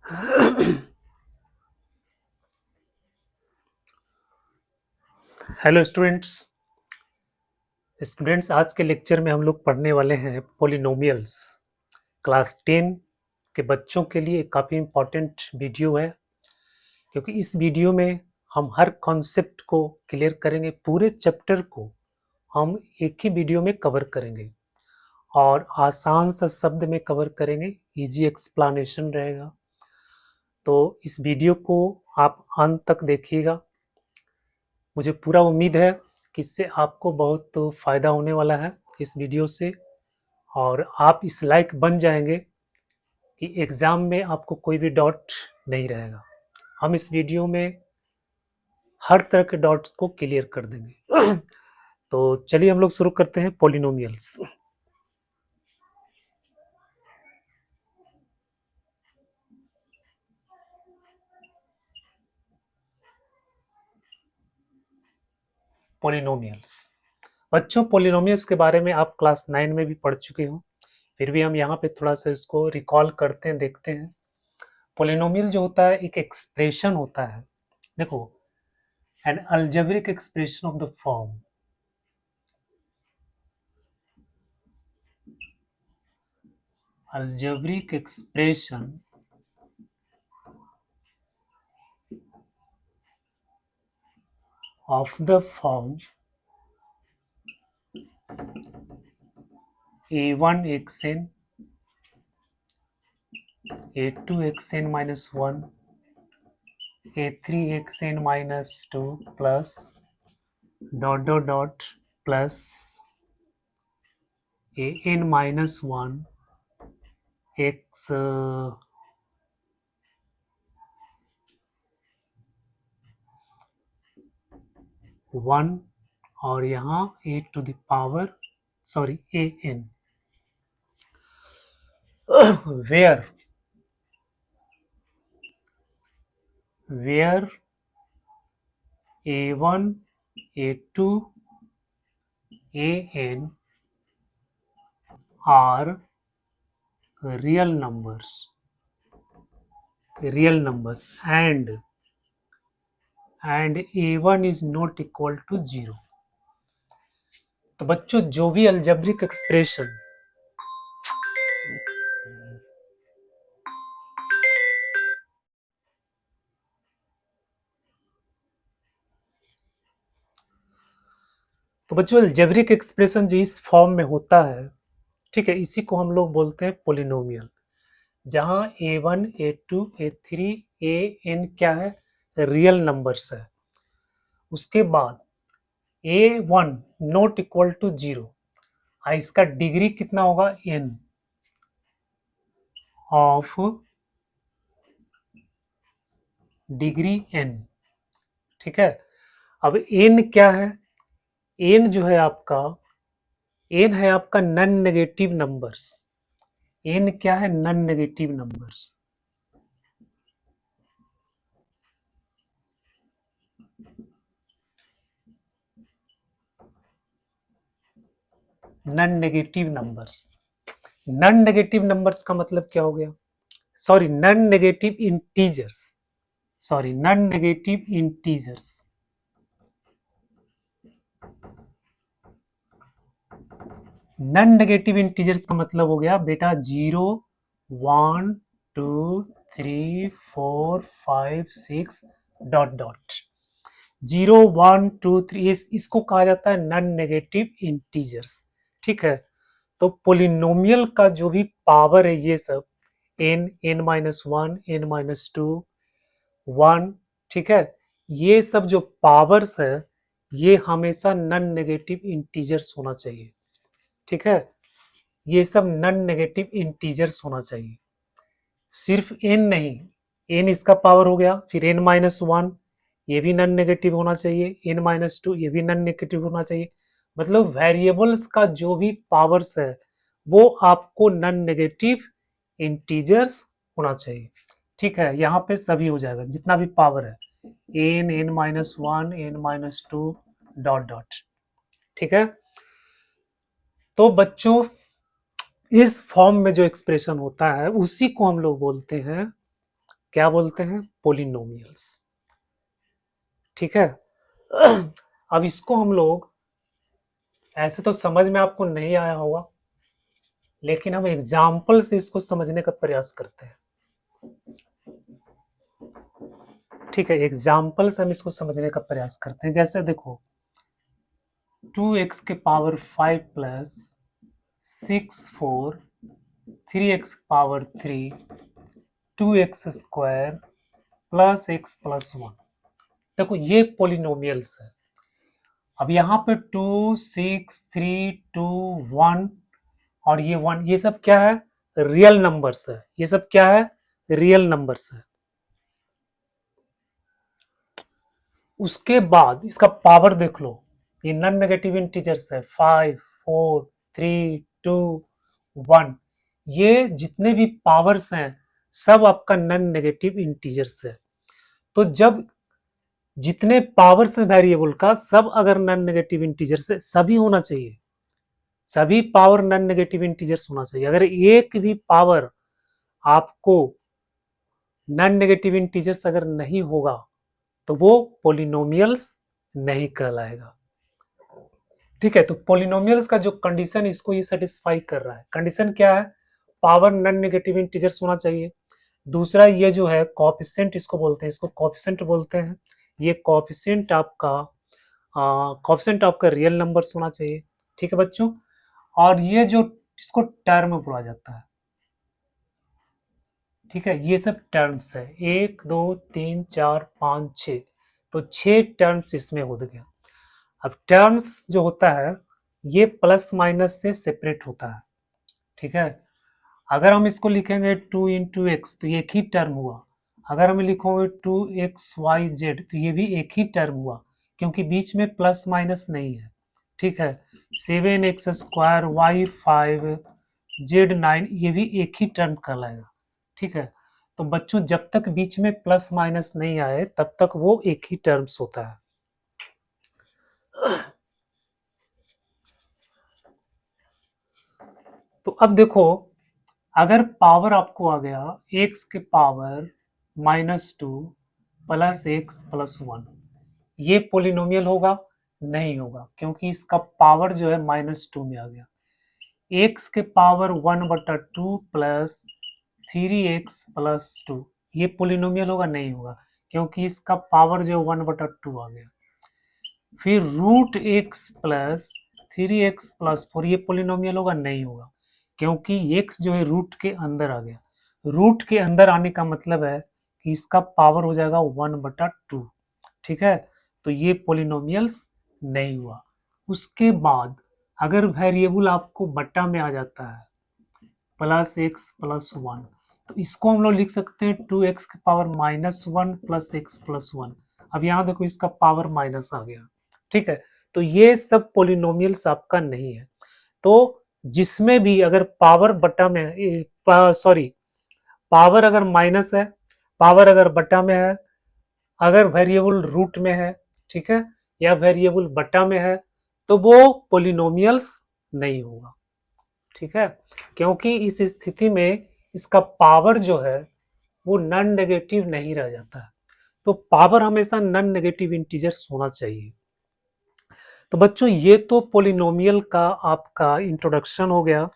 Hello students आज के lecture में हम लोग पढ़ने वाले हैं पॉलिनोमियल्स। क्लास 10 के बच्चों के लिए काफ़ी इम्पोर्टेंट वीडियो है, क्योंकि इस वीडियो में हम हर कॉन्सेप्ट को क्लियर करेंगे। पूरे चैप्टर को हम एक ही वीडियो में कवर करेंगे और आसान सा शब्द में कवर करेंगे, इजी एक्सप्लेनेशन रहेगा। तो इस वीडियो को आप अंत तक देखिएगा। मुझे पूरा उम्मीद है कि इससे आपको बहुत फ़ायदा होने वाला है इस वीडियो से, और आप इस लायक बन जाएंगे कि एग्ज़ाम में आपको कोई भी डाउट नहीं रहेगा। हम इस वीडियो में हर तरह के डाउट्स को क्लियर कर देंगे। तो चलिए हम लोग शुरू करते हैं पॉलिनोमियल्स। पॉलिनोमियल्स बच्चों, पॉलिनोमियल्स के बारे में आप क्लास 9 में भी पढ़ चुके हो, फिर भी हम यहाँ पे थोड़ा सा इसको रिकॉल करते हैं, देखते हैं। पॉलिनोमियल जो होता है एक एक्सप्रेशन होता है। देखो, an algebraic expression of the form algebraic expression of the form a1xn a2xn minus 1 a3xn minus 2 plus dot dot dot plus an minus 1 x 1 और यहाँ a to the power an where a1 a2 an are real numbers and a1 is not equal to 0। तो बच्चों, जो भी algebraic expression algebraic expression जो इस form में होता है, ठीक है, इसी को हम लोग बोलते हैं पॉलिनोमियल। जहां a1 a2 a3 an क्या है, रियल नंबर्स है। उसके बाद a1 नॉट इक्वल टू 0, इसका डिग्री कितना होगा, n ऑफ डिग्री n। ठीक है, अब n क्या है, n जो है आपका, n है आपका नॉन नेगेटिव नंबर्स। n क्या है, non negative numbers. Non negative numbers, non negative numbers का मतलब क्या हो गया, sorry non negative integers, non negative integers. Non negative integers का मतलब हो गया बेटा 0 1 2 3 4 5 6 डॉट डॉट। 0 1 2 3 इसको कहा जाता है नॉन नेगेटिव इंटीजर्स। ठीक है, तो पोलिनोमियल का जो भी पावर है, ये सब n n minus 1 n minus 2 1, ठीक है, ये सब जो पावर्स है ये हमेशा नॉन नेगेटिव इंटीजर्स होना चाहिए। ठीक है, ये सब नॉन नेगेटिव इंटीजर्स होना चाहिए, सिर्फ n नहीं। n इसका पावर हो गया, फिर n माइनस 1 ये भी नॉन नेगेटिव होना चाहिए, n माइनस 2 ये भी नॉन नेगेटिव होना चाहिए। मतलब वेरिएबल्स का जो भी पावर्स है वो आपको नॉन नेगेटिव इंटीजर्स होना चाहिए। ठीक है, यहाँ पे सभी हो जाएगा जितना भी पावर है, n n minus 1 n minus 2 dot dot. ठीक है, तो बच्चों इस फॉर्म में जो एक्सप्रेशन होता है उसी को हम लोग बोलते हैं क्या बोलते हैं? पोलिनोमियल्स। ठीक है। अब इसको हम लोग, ऐसे तो समझ में आपको नहीं आया होगा, लेकिन हम एग्जाम्पल से इसको समझने का प्रयास करते हैं। ठीक है, एग्जाम्पल से हम इसको समझने का प्रयास करते हैं। जैसे देखो, 2x के power 5 plus 6 4 3x power 3 2x square plus x plus 1। देखो ये पोलिनोमियल्स है। अब यहाँ पे 2 6 3 2 1 और ये 1, ये सब क्या है? रियल नंबर्स है। ये सब क्या है? रियल नंबर्स है। उसके बाद इसका पावर देख लो, ये नॉन नेगेटिव इंटीजर्स है। 5 4 3 2 1, ये जितने भी पावर्स हैं सब आपका नॉन नेगेटिव इंटीजर्स है। तो जब जितने पावर्स हैं वेरिएबल का, सब अगर नॉन नेगेटिव इंटीजर्स है, सभी होना चाहिए, सभी पावर नॉन नेगेटिव इंटीजर्स होना चाहिए। अगर एक भी पावर आपको नॉन नेगेटिव इंटीजर्स अगर नहीं होगा तो वो पोलिनोमियल्स नहीं कहलाएगा। ठीक है, तो पोलिनोमियल्स का जो कंडीशन, इसको ये सेटिस्फाई कर रहा है। कंडीशन क्या है? पावर नॉन नेगेटिव इंटीजर्स होना चाहिए। दूसरा, ये जो है कोएफिशिएंट इसको बोलते हैं, इसको कोएफिशिएंट बोलते हैं। ये कोएफिशिएंट आपका रियल नंबर्स होना चाहिए। ठीक है बच्चों। और ये जो इसको टर्म बोला जाता है। ठीक है, ये सब टर्म्स है। 1 2 3 4 5 6, तो 6 टर्म्स इसमें हो गया। अब टर्म्स जो होता है ये प्लस माइनस से सेपरेट होता है। ठीक है, अगर हम इसको लिखेंगे 2 इंटू एक्स तो ये एक ही टर्म हुआ। अगर हम लिखोगे 2xyz तो ये भी एक ही टर्म हुआ, क्योंकि बीच में प्लस माइनस नहीं है। ठीक है, 7x स्क्वायर y5 z9, ये भी एक ही टर्म कहलाएगा। ठीक है, तो बच्चों जब तक बीच में प्लस माइनस नहीं आए तब तक वो एक ही टर्म्स होता है। तो अब देखो, अगर पावर आपको आ गया x के पावर -2 प्लस एक्स प्लस 1, ये पोलिनोमियल होगा? नहीं होगा, क्योंकि इसका पावर जो है -2 में आ गया। x के पावर 1/2 प्लस 3x प्लस 2, ये पोलिनोमियल होगा? नहीं होगा, क्योंकि इसका पावर जो 1/2 आ गया। फिर root x plus 3x plus 4, ये पोलिनोमियल होगा? नहीं होगा, क्योंकि x जो है रूट के अंदर आ गया। रूट के अंदर आने का मतलब है कि इसका पावर हो जाएगा 1/2। ठीक है, तो ये पोलिनोमियल्स नहीं हुआ। उसके बाद अगर वेरिएबल आपको बट्टा में आ जाता है प्लस एक्स प्लस 1, तो इसको हम लोग लिख सकते हैं 2x के पावर -1 प्लस एक्स प्लस 1। अब यहाँ देखो, इसका पावर माइनस आ गया। ठीक है, तो ये सब पोलिनोमियल्स आपका नहीं है। तो जिसमें भी अगर पावर बट्टा में सॉरी, पावर अगर माइनस है, पावर अगर बट्टा में है, अगर वेरिएबल रूट में है, ठीक है, या वेरिएबल बट्टा में है, तो वो पोलिनोमियल्स नहीं होगा। ठीक है, क्योंकि इस स्थिति में इसका पावर जो है वो नॉन नेगेटिव नहीं रह जाता है। तो पावर हमेशा नॉन नेगेटिव इंटीजर्स होना चाहिए। तो बच्चों ये तो पोलिनोमियल का आपका इंट्रोडक्शन हो गया।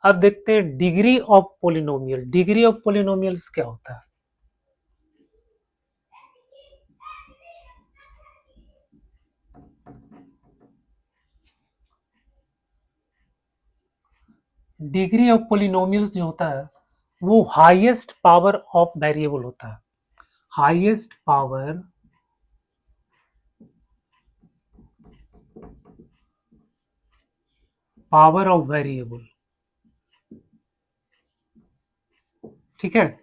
अब देखते हैं degree of polynomial. Degree of polynomials क्या होता है? डिग्री ऑफ पोलिनोमियल्स जो होता है वो हाईएस्ट पावर ऑफ वेरिएबल होता है। Highest power of variable. ठीक है,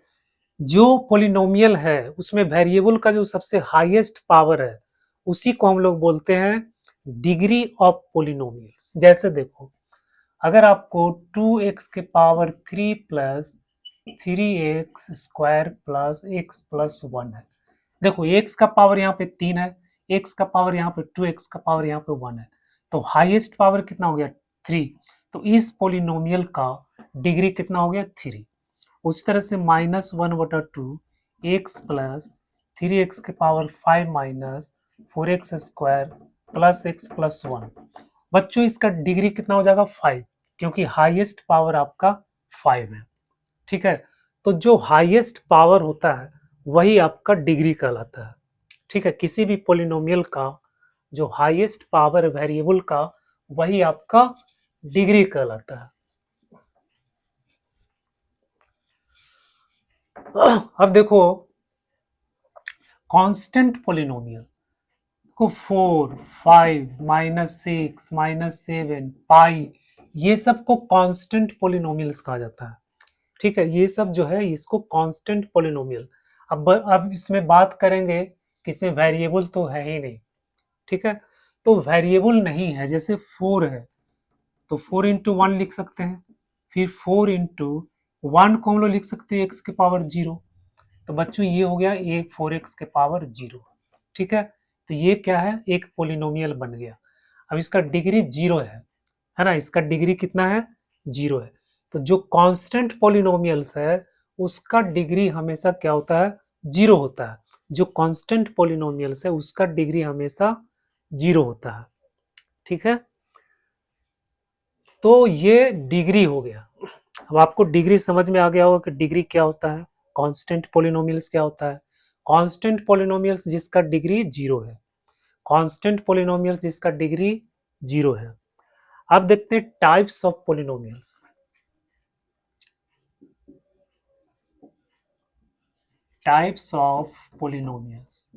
जो पोलिनोमियल है उसमें वेरिएबल का जो सबसे हाईएस्ट पावर है उसी को हम लोग बोलते हैं डिग्री ऑफ पोलिनोमियल्स। जैसे देखो, अगर आपको 2x के power 3 plus 3x square plus x plus 1 है। देखो x का पावर यहाँ पे 3 है, x का पावर यहाँ पे 2, x का पावर यहाँ पे 1 है, तो हाईएस्ट पावर कितना हो गया? 3। तो इस पोलिनोमियल का डिग्री कितना हो गया? 3। उसी तरह से -1/2, एक्स प्लस 3x के power 5 minus 4x square plus x plus 1। बच्चों इसका डिग्री कितना हो जाएगा 5, क्योंकि हाईएस्ट पावर आपका 5 है। ठीक है, तो जो हाईएस्ट पावर होता है वही आपका डिग्री कहलाता है। ठीक है, किसी भी पोलिनोमियल का जो हाईएस्ट पावर वेरिएबल का वही आपका डिग्री कहलाता है। अब देखो कांस्टेंट पोलिनोमियल को 4, 5, -6, -7, पाई, ये सब को कांस्टेंट पोलिनोमियल्स कहा जाता है। ठीक है, ये सब जो है इसको कांस्टेंट पोलिनोमियल। अब इसमें बात करेंगे कि इसमें वेरिएबल तो है ही नहीं। ठीक है, तो वेरिएबल नहीं है, जैसे 4 है तो 4 इंटू 1 लिख सकते हैं, फिर 4 इंटू 1 को हम लोग लिख सकते हैं एक्स के पावर 0। तो बच्चों ये हो गया एक 4x के पावर 0। ठीक है, तो ये क्या है, एक पोलिनोमियल बन गया। अब इसका डिग्री 0 है ना, इसका डिग्री कितना है 0 है। तो जो कांस्टेंट पोलिनोमियल्स है उसका डिग्री हमेशा क्या होता है 0 होता है। जो कांस्टेंट पोलिनोमियल्स है उसका डिग्री हमेशा 0 होता है। ठीक है, तो ये डिग्री हो गया। अब आपको डिग्री समझ में आ गया होगा कि डिग्री क्या होता है, कांस्टेंट पोलिनोमियल्स क्या होता है। कांस्टेंट पोलिनोमियल्स जिसका डिग्री 0 है, कांस्टेंट पोलिनोमियल्स जिसका डिग्री 0 है। अब देखते हैं types of polynomials. Types of polynomials,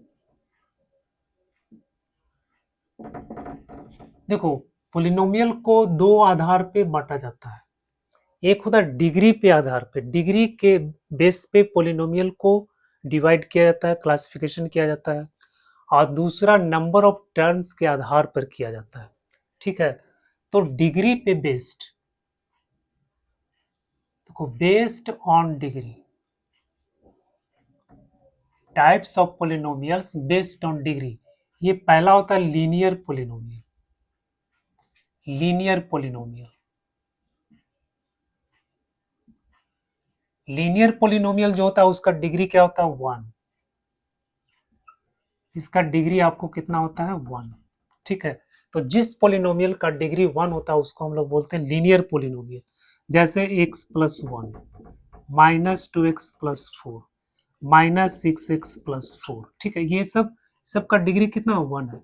देखो पोलिनोमियल को दो आधार पे बांटा जाता है। एक होता है डिग्री पे आधार पे, डिग्री के बेस पे पोलिनोमियल को डिवाइड किया जाता है, क्लासिफिकेशन किया जाता है। और दूसरा नंबर ऑफ टर्म्स के आधार पर किया जाता है। ठीक है, तो डिग्री पे बेस्ड, देखो based on degree, types of polynomials based on degree. ये पहला होता है linear polynomial. Linear polynomial, linear polynomial जो होता है उसका डिग्री क्या होता है 1। इसका डिग्री आपको कितना होता है 1। ठीक है, तो जिस पोलिनोमियल का डिग्री 1 होता है उसको हम लोग बोलते हैं लीनियर पोलिनोमियल। जैसे x प्लस 1, -2x+4, -6x+4। ठीक है, ये सब का डिग्री कितना 1 है।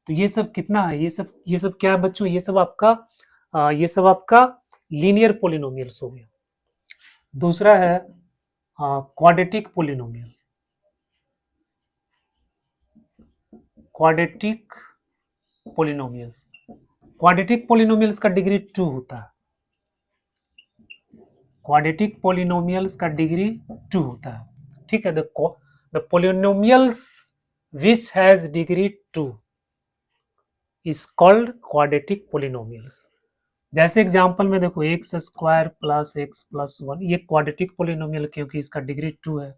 तो ये सब कितना है, ये सब क्या है बच्चों, ये सब आपका लीनियर पोलिनोमियल्स हो गया। दूसरा है quadratic polynomial. Quadratic polynomials, quadratic polynomials का डिग्री 2 होता है। क्वाड्रेटिक पोलिनोमियल्स का डिग्री 2 होता है। ठीक है, the polynomials which has degree 2 is called quadratic polynomials. जैसे एग्जांपल में देखो x square plus x plus 1, ये क्वाड्रेटिक पोलिनोमियल क्योंकि इसका डिग्री 2 है।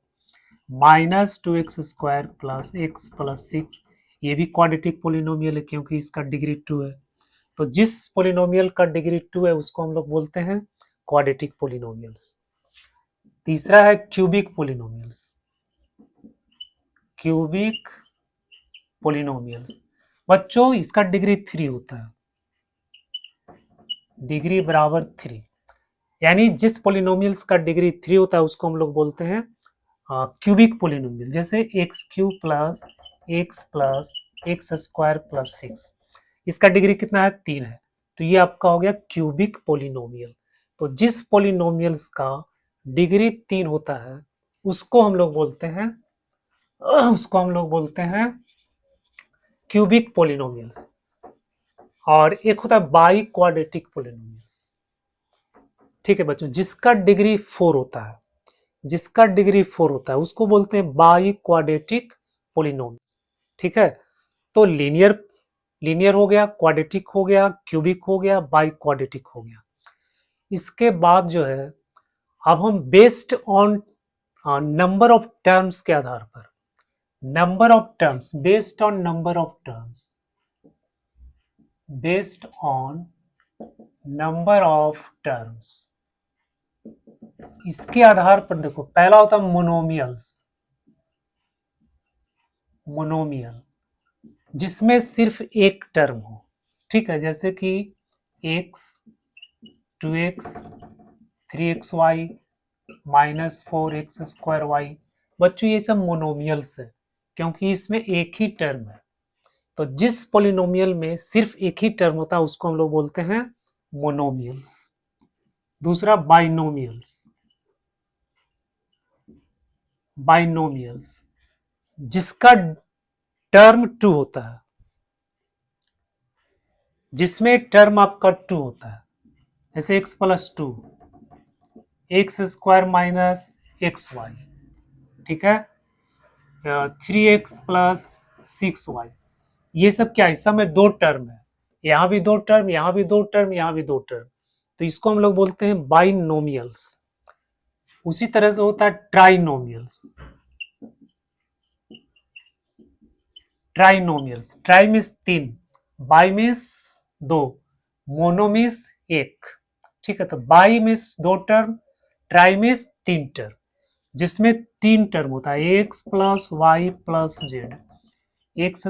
-2x² प्लस एक्स प्लस 6, ये भी क्वाड्रेटिक पोलिनोमियल है क्योंकि इसका डिग्री 2 है। तो जिस पोलिनोमियल का डिग्री 2 है उसको हम लोग बोलते हैं क्वाड्रेटिक पोलिनोमियल्स। तीसरा है क्यूबिक पोलिनोमियल्स। क्यूबिक पोलिनोमियल्स, बच्चों इसका डिग्री 3 होता है, डिग्री बराबर 3। यानी जिस पोलिनोमियल्स का डिग्री 3 होता है उसको हम लोग बोलते हैं क्यूबिक पोलिनोमियल। जैसे x³ प्लस x+x² प्लस 6, इसका डिग्री कितना है 3 है। तो ये आपका हो गया क्यूबिक पोलिनोमियल। तो जिस पोलिनोमियल्स का डिग्री 3 होता है उसको हम लोग बोलते हैं क्यूबिक पोलिनोमियल्स। और एक होता है बाई क्वाड्रेटिक पोलिनोमियल्स। ठीक है बच्चों, जिसका डिग्री 4 होता है, जिसका डिग्री 4 होता है उसको बोलते हैं बाई क्वाड्रेटिक पोलिनोमियल्स। ठीक है, तो लीनियर हो गया, क्वाड्रेटिक हो गया, क्यूबिक हो गया, बाई क्वाड्रेटिक हो गया। इसके बाद जो है अब हम based on number of terms के आधार पर, number of terms, based on number of terms, based on number of terms, इसके आधार पर देखो पहला होता है मोनोमियल्स। मोनोमियल जिसमें सिर्फ एक टर्म हो, ठीक है, जैसे कि x 2x 3xy -4x² y। बच्चों ये सब मोनोमियल्स है क्योंकि इसमें एक ही टर्म है। तो जिस पॉलिनोमियल में सिर्फ एक ही टर्म होता है उसको हम लोग बोलते हैं मोनोमियल्स। दूसरा बाइनोमियल्स, बाइनोमियल्स जिसका टर्म 2 होता है, जिसमें टर्म आपका 2 होता है, जैसे x + 2 x² - xy, ठीक है, 3x + 6y। ये सब क्या है, इस सब में दो टर्म है, यहाँ भी दो टर्म, यहाँ भी दो टर्म, यहाँ भी दो टर्म, तो इसको हम लोग बोलते हैं बाइनोमियल्स। उसी तरह से होता है ट्राइनोमियल्स। ट्राइनोमियल्स, ट्राई मीन्स तीन, बाई मीन्स दो, मोनो मीन्स एक, ठीक है। तो बाई मीन्स दो टर्म, ट्राई मीन्स तीन टर्म, जिसमें तीन टर्म होता है x + y + z, x²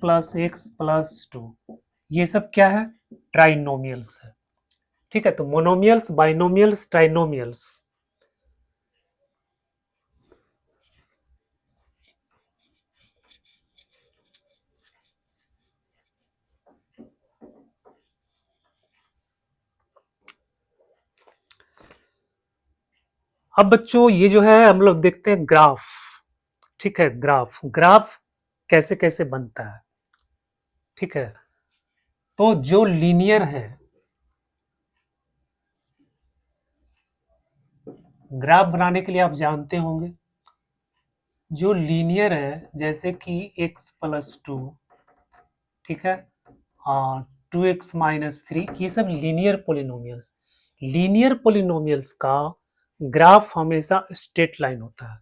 + x + 2। ये सब क्या है, ट्राइनोमियल्स है, ठीक है। तो मोनोमियल्स, बाइनोमियल्स, ट्राइनोमियल्स। अब बच्चों ये जो है हम लोग देखते हैं ग्राफ, ठीक है। ग्राफ, ग्राफ कैसे कैसे बनता है, ठीक है। तो जो लीनियर है, ग्राफ बनाने के लिए आप जानते होंगे, जो लीनियर है जैसे कि x + 2, ठीक है, 2x - 3, ये सब लीनियर पोलिनोमियल्स। लीनियर पोलिनोमियल्स का ग्राफ हमेशा स्ट्रेट लाइन होता है,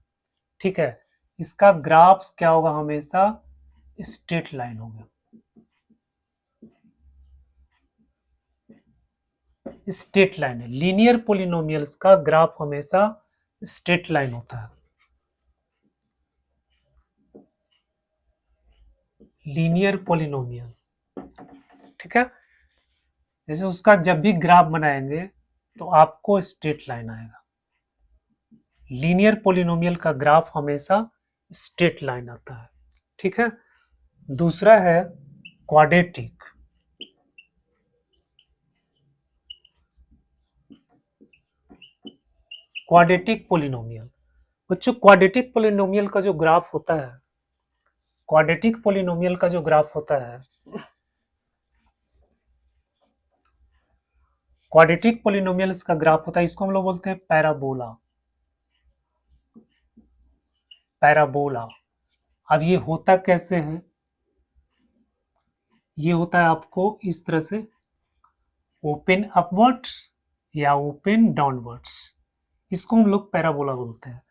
ठीक है। इसका ग्राफ क्या होगा, हमेशा स्ट्रेट लाइन होगा, स्ट्रेट लाइन है। लीनियर पोलिनोमियल्स का ग्राफ हमेशा स्ट्रेट लाइन होता है, लीनियर पोलिनोमियल, ठीक है। जैसे उसका जब भी ग्राफ बनाएंगे तो आपको स्ट्रेट लाइन आएगा। लीनियर पोलिनोमियल का ग्राफ हमेशा स्ट्रेट लाइन आता है, ठीक है। दूसरा है क्वाड्रेटिक, क्वाड्रेटिक पोलिनोमियल। बच्चों क्वाड्रेटिक पोलिनोमियल का जो ग्राफ होता है, क्वाड्रेटिक पोलिनोमियल का जो ग्राफ होता है, क्वाड्रेटिक पोलिनोमियल्स का ग्राफ होता है, इसको हम लोग बोलते हैं पैराबोला, पैराबोला। अब ये होता कैसे है, ये होता है आपको इस तरह से, ओपन अपवर्ड्स या ओपन डाउनवर्ड्स, इसको हम लोग पैराबोला बोलते हैं।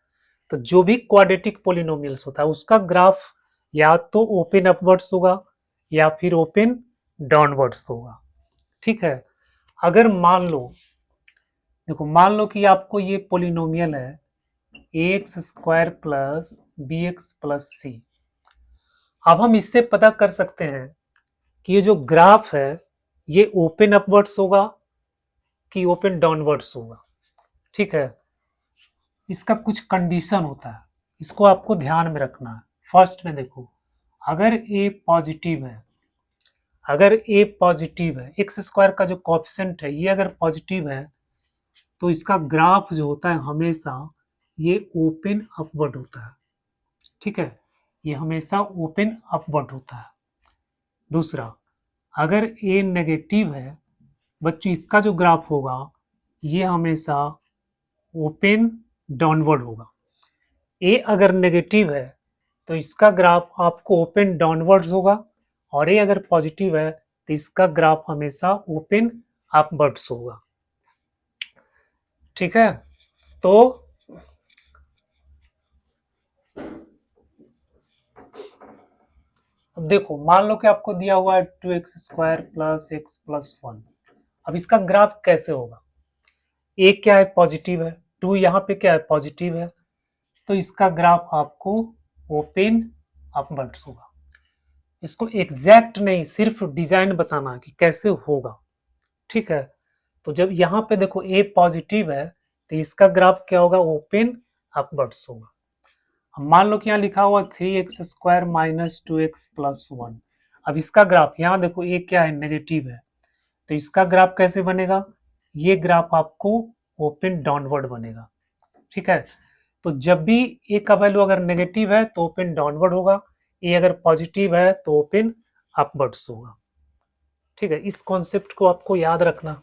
तो जो भी क्वाड्रेटिक पोलिनोमियल्स होता है उसका ग्राफ या तो ओपन अपवर्ड्स होगा या फिर ओपन डाउनवर्ड्स होगा, ठीक है। अगर मान लो, देखो मान लो कि आपको ये पोलिनोमियल है ax² + bx + c। अब हम इससे पता कर सकते हैं कि ये जो ग्राफ है ये ओपन अपवर्ड्स होगा कि ओपन डाउनवर्ड्स होगा, ठीक है। इसका कुछ कंडीशन होता है, इसको आपको ध्यान में रखना है। फर्स्ट में देखो, अगर a पॉजिटिव है, अगर a पॉजिटिव है, x² का जो कोएफिशिएंट है ये अगर पॉजिटिव है तो इसका ग्राफ जो होता है हमेशा ये ओपन अपवर्ड होता है, ठीक है। ये हमेशा ओपन अपवर्ड होता है। दूसरा, अगर a नेगेटिव है बच्चों, इसका जो ग्राफ होगा ये हमेशा ओपन डाउनवर्ड होगा। a अगर नेगेटिव है तो इसका ग्राफ आपको ओपन डाउनवर्ड्स होगा, और a अगर पॉजिटिव है तो इसका ग्राफ हमेशा ओपन अपवर्ड्स होगा, ठीक है। तो अब देखो, मान लो कि आपको दिया हुआ है 2x² + x + 1। अब इसका ग्राफ कैसे होगा, a क्या है, पॉजिटिव है, 2 यहाँ पे क्या है, पॉजिटिव है, तो इसका ग्राफ आपको ओपन अपवर्ड्स होगा। इसको एग्जैक्ट नहीं, सिर्फ डिजाइन बताना कि कैसे होगा, ठीक है। तो जब यहाँ पे देखो ए पॉजिटिव है तो इसका ग्राफ क्या होगा, ओपन अपवर्ड्स होगा। अब मान लो कि यहाँ लिखा हुआ 3x² माइनस 2x प्लस 1। अब इसका ग्राफ यहाँ देखो ए क्या है, नेगेटिव है, तो इसका ग्राफ कैसे बनेगा, ये ग्राफ आपको ओपन डाउनवर्ड बनेगा, ठीक है। तो जब भी ए का वैल्यू अगर नेगेटिव है तो ओपन डाउनवर्ड होगा, ए अगर पॉजिटिव है तो ओपन अपवर्ड्स होगा, ठीक है। इस कॉन्सेप्ट को आपको याद रखना।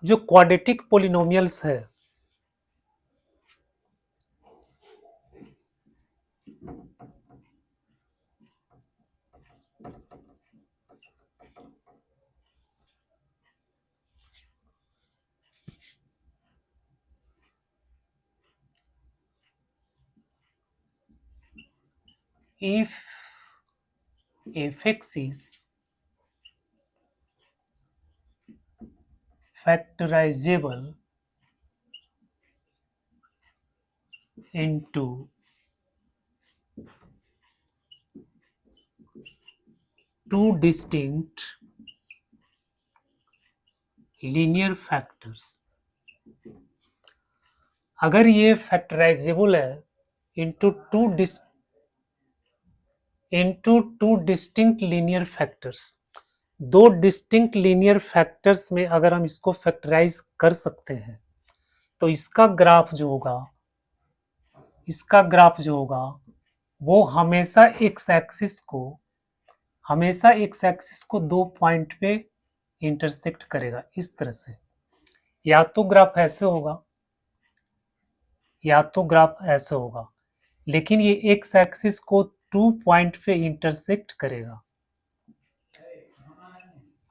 जो क्वाड्रेटिक पोलिनोमियल्स है, if fx is factorizable into two distinct linear factors, अगर ये फैक्टराइजेबल है into two distinct linear factors, दो डिस्टिंक्ट लीनियर फैक्टर्स में अगर हम इसको फैक्टराइज कर सकते हैं तो इसका ग्राफ जो होगा, वो हमेशा एक्स एक्सिस को दो पॉइंट पे इंटरसेक्ट करेगा, इस तरह से। या तो ग्राफ ऐसे होगा या तो ग्राफ ऐसे होगा, लेकिन ये एक्स एक्सिस को 2 पॉइंट पे इंटरसेक्ट करेगा।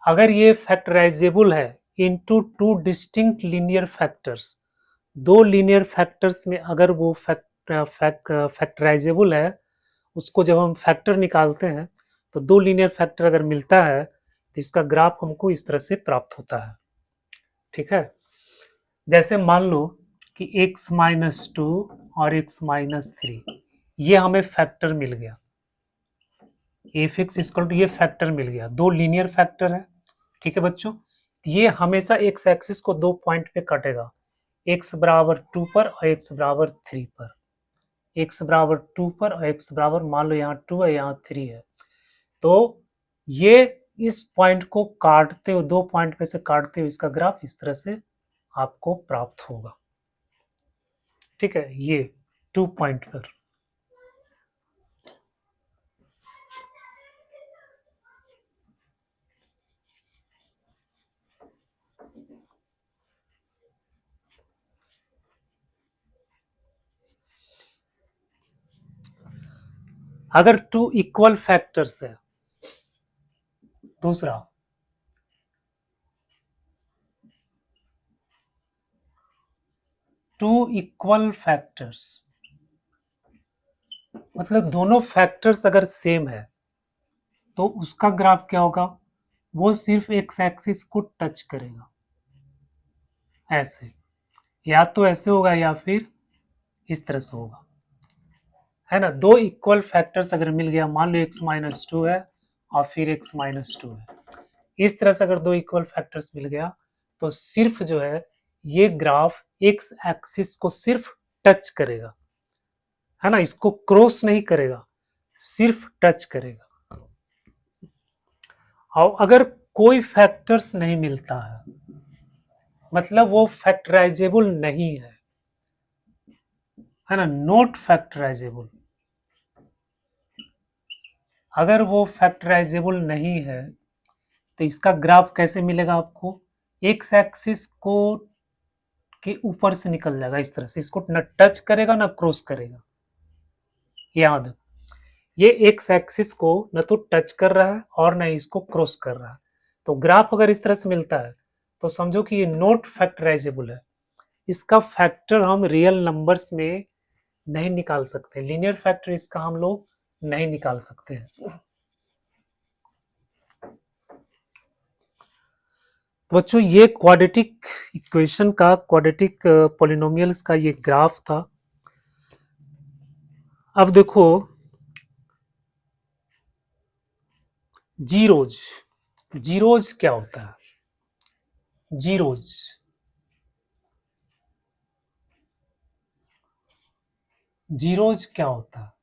अगर ये फैक्टराइजेबल है into two distinct linear factors, दो लीनियर फैक्टर्स में अगर वो फैक्टराइजेबल है, उसको जब हम फैक्टर निकालते हैं तो दो लीनियर फैक्टर अगर मिलता है तो इसका ग्राफ हमको इस तरह से प्राप्त होता है, ठीक है। जैसे मान लो कि x-2 और x-3 ये हमें फैक्टर मिल गया, f(x) ये फैक्टर मिल गया, दो लीनियर फैक्टर है, ठीक है बच्चों। ये हमेशा एक्स एक्सिस को दो पॉइंट पे काटेगा, x बराबर 2 पर और x बराबर 3 पर, x बराबर 2 पर और x बराबर, मान लो यहाँ 2 है यहाँ 3 है, तो ये इस पॉइंट को काटते हुए, दो पॉइंट पे से काटते हुए इसका ग्राफ इस तरह से आपको प्राप्त होगा, ठीक है। ये 2 पॉइंट पर। अगर टू इक्वल फैक्टर्स है, दूसरा टू इक्वल फैक्टर्स मतलब दोनों फैक्टर्स अगर सेम है तो उसका ग्राफ क्या होगा, वो सिर्फ एक्स एक्सिस को टच करेगा, ऐसे, या तो ऐसे होगा या फिर इस तरह से होगा, है ना। दो इक्वल फैक्टर्स अगर मिल गया, मान लो x-2 है और फिर x-2 है, इस तरह से अगर दो इक्वल फैक्टर्स मिल गया तो सिर्फ जो है ये ग्राफ एक्स एक्सिस को सिर्फ टच करेगा, है ना, इसको क्रॉस नहीं करेगा, सिर्फ टच करेगा। और अगर कोई फैक्टर्स नहीं मिलता है, मतलब वो फैक्टराइजेबल नहीं है ना, नॉट फैक्टराइजेबल, अगर वो फैक्टराइजेबल नहीं है तो इसका ग्राफ कैसे मिलेगा आपको, एक्स एक्सिस को के ऊपर से निकल जाएगा इस तरह से, इसको न टच करेगा ना क्रॉस करेगा, याद। ये एक्स एक्सिस को न तो टच कर रहा है और न इसको क्रॉस कर रहा है, तो ग्राफ अगर इस तरह से मिलता है तो समझो कि ये नॉट फैक्टराइजेबल है, इसका फैक्टर हम रियल नंबर्स में नहीं निकाल सकते, लीनियर फैक्टर इसका हम लोग नहीं निकाल सकते हैं। तो बच्चों ये क्वाड्रेटिक इक्वेशन का, क्वाड्रेटिक पॉलिनोमियल्स का ये ग्राफ था। अब देखो जीरोज, जीरोज क्या होता है? जीरोज, जीरोज क्या होता है?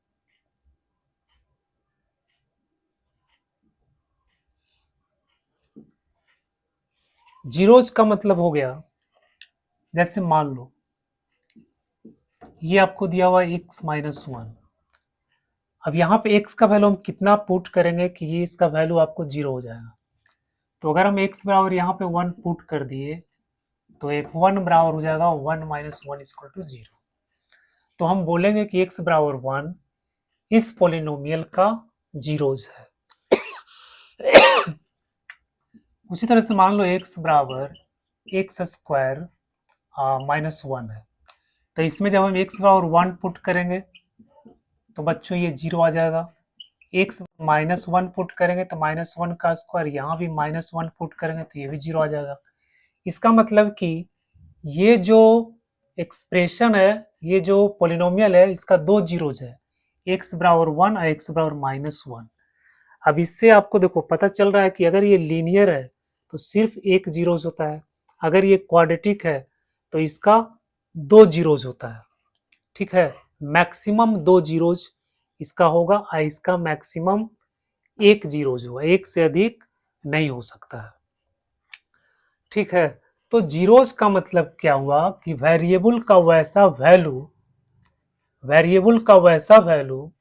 जीरोज का मतलब हो गया, जैसे मान लो ये आपको दिया हुआ x माइनस वन। अब यहाँ पे x का वैल्यू हम कितना पुट करेंगे कि ये इसका वैल्यू आपको जीरो हो जाएगा। तो अगर हम x बराबर यहाँ पे वन पुट कर दिए तो एक वन बराबर हो जाएगा one minus one equal to zero. तो हम बोलेंगे कि x बराबर वन इस पॉलिनोमियल का जीरोज है। उसी तरह से मान लो x बराबर एक्स स्क्वायर माइनस वन है, तो इसमें जब हम x बराबर वन पुट करेंगे तो बच्चों ये जीरो आ जाएगा। x माइनस वन पुट करेंगे तो माइनस वन का स्क्वायर, यहाँ भी माइनस वन पुट करेंगे तो ये भी जीरो आ जाएगा। इसका मतलब कि ये जो एक्सप्रेशन है, ये जो पॉलिनोमियल है, इसका दो जीरोज है, x बराबर वन और x बराबर माइनस वन। अब इससे आपको देखो पता चल रहा है कि अगर ये लीनियर है तो सिर्फ एक जीरोज होता है, अगर ये क्वाड्रेटिक है तो इसका दो जीरोज होता है। ठीक है, मैक्सिमम दो जीरोज इसका होगा और इसका मैक्सिमम एक जीरोज होगा, एक से अधिक नहीं हो सकता है। ठीक है, तो जीरोज का मतलब क्या हुआ कि वेरिएबल का वैसा वैल्यू, वेरिएबल का वैसा वैल्यू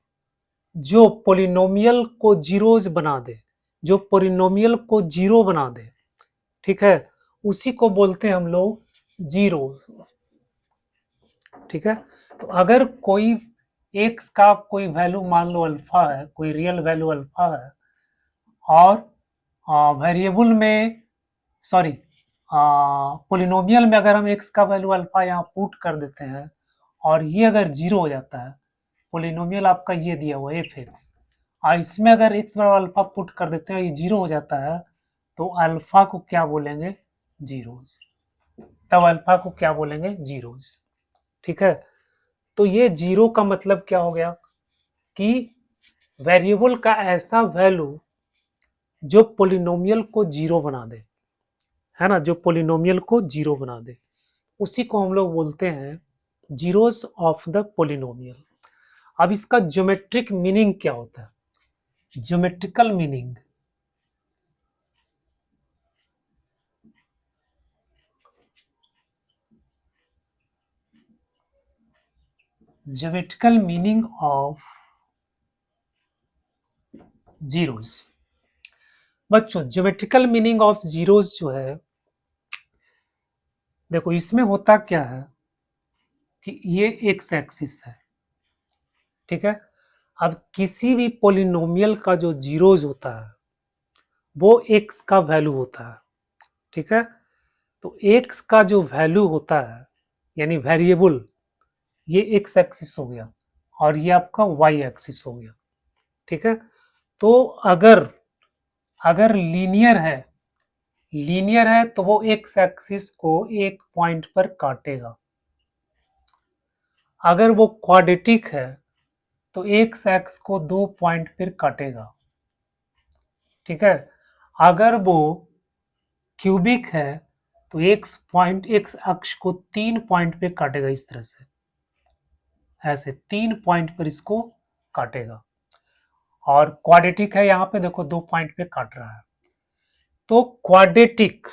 जो पॉलिनोमियल को जीरोज बना दे, जो पॉलिनोमियल को जीरो बना दे। ठीक है, उसी को बोलते हैं हम लोग जीरोज। ठीक है, तो अगर कोई एक्स का कोई वैल्यू मान लो अल्फा है, कोई रियल वैल्यू अल्फा है, और वेरिएबल में, सॉरी पॉलिनोमियल में अगर हम एक्स का वैल्यू अल्फा यहाँ पुट कर देते हैं और ये अगर जीरो हो जाता है, पॉलिनोमियल आपका ये दिया हुआ एफ एक्स, और इसमें अगर एक्स बराबर अल्फा पुट कर देते हैं ये जीरो हो जाता है, तो अल्फा को क्या बोलेंगे? जीरोज। तब अल्फा को क्या बोलेंगे? जीरोज। ठीक है, तो ये जीरो का मतलब क्या हो गया कि वेरिएबल का ऐसा वैल्यू जो पॉलिनोमियल को जीरो बना दे, है ना, जो पॉलिनोमियल को जीरो बना दे, उसी को हम लोग बोलते हैं जीरोस ऑफ द पॉलिनोमियल। अब इसका ज्योमेट्रिक मीनिंग क्या होता है? Geometrical meaning, geometrical meaning of zeros. बच्चों ज्योमेट्रिकल मीनिंग ऑफ जीरोस जो है, देखो इसमें होता क्या है कि ये एक्स एक्सिस है। ठीक है, अब किसी भी पॉलिनोमियल का जो जीरोज होता है वो एक्स का वैल्यू होता है। ठीक है, तो एक्स का जो वैल्यू होता है यानी वेरिएबल, ये एक्स एक्सिस हो गया और ये आपका वाई एक्सिस हो गया। ठीक है, तो अगर अगर लीनियर है, लीनियर है तो वो एक्स एक्सिस को एक पॉइंट पर काटेगा। अगर वो क्वाड्रेटिक है तो एक्स एक्स को दो पॉइंट पर काटेगा। ठीक है, अगर वो क्यूबिक है तो एक्स पॉइंट, एक्स अक्ष को तीन पॉइंट पे काटेगा, इस तरह से, ऐसे तीन पॉइंट पर इसको काटेगा। और क्वाड्रेटिक है, यहाँ पे देखो दो पॉइंट पे काट रहा है। तो क्वाड्रेटिक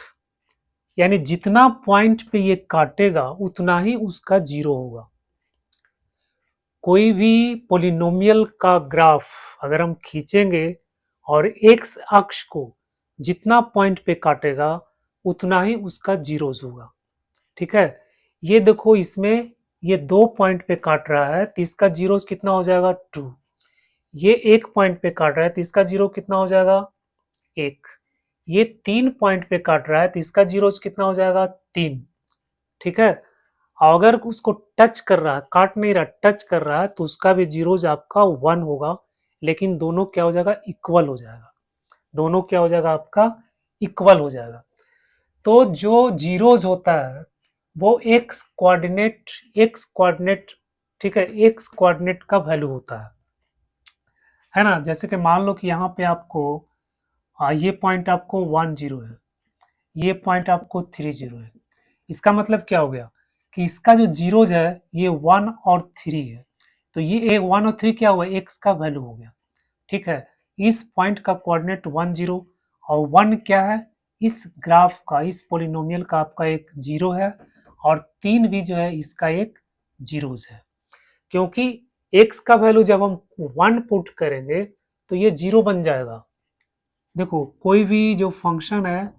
यानी जितना पॉइंट पे ये काटेगा उतना ही उसका जीरो होगा। कोई भी पॉलिनोमियल का ग्राफ अगर हम खींचेंगे और एक्स अक्ष को जितना पॉइंट पे काटेगा उतना ही उसका जीरोज होगा। ठीक है, ये देखो इसमें ये दो पॉइंट पे काट रहा है तो इसका जीरोज कितना हो जाएगा? टू। ये एक पॉइंट पे काट रहा है तो इसका जीरो कितना हो जाएगा? एक। ये तीन पॉइंट पे काट रहा है तो इसका जीरोज कितना हो जाएगा? तीन। ठीक है, अगर उसको टच कर रहा है, काट नहीं रहा, टच कर रहा है, तो उसका भी जीरोज आपका 1 होगा, लेकिन दोनों क्या हो जाएगा, इक्वल हो जाएगा। दोनों क्या हो जाएगा आपका, इक्वल हो जाएगा। तो जो जीरोज होता है वो एक्स कोऑर्डिनेट, ठीक है, एक्स कोऑर्डिनेट का वैल्यू होता है ना। जैसे कि मान लो कि यहाँ पे आपको ये पॉइंट आपको 1 0 है, ये पॉइंट आपको 3 0 है। इसका मतलब क्या हो गया कि इसका जो जीरोज है ये 1 और 3 है। तो ये 1 और 3 क्या हुआ, एक्स का वैल्यू हो गया। ठीक है, इस पॉइंट का कोऑर्डिनेट 1 0 और 1 क्या है, इस ग्राफ का, इस पोलिनोमियल का आपका एक जीरो है, और 3 भी जो है इसका एक जीरोज है। क्योंकि x का वैल्यू जब हम 1 पुट करेंगे तो ये जीरो बन जाएगा। देखो कोई भी जो फंक्शन है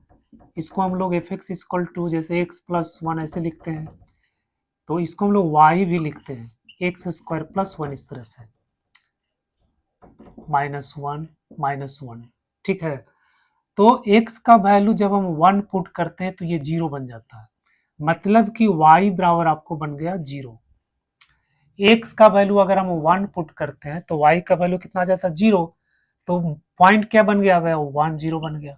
इसको हम लोग एफ एक्स इक्वल टू जैसे x प्लस 1 ऐसे लिखते हैं, तो इसको हम लोग y भी लिखते हैं, एक्स स्क्वायर प्लस 1 इस तरह से, -1 ठीक है। तो x का वैल्यू जब हम 1 पुट करते हैं तो ये जीरो बन जाता है, मतलब कि y बराबर आपको बन गया जीरो। x का वैल्यू अगर हम 1 पुट करते हैं तो y का वैल्यू कितना आ जाता है, जीरो। तो पॉइंट क्या बन गया, 1 0 बन गया।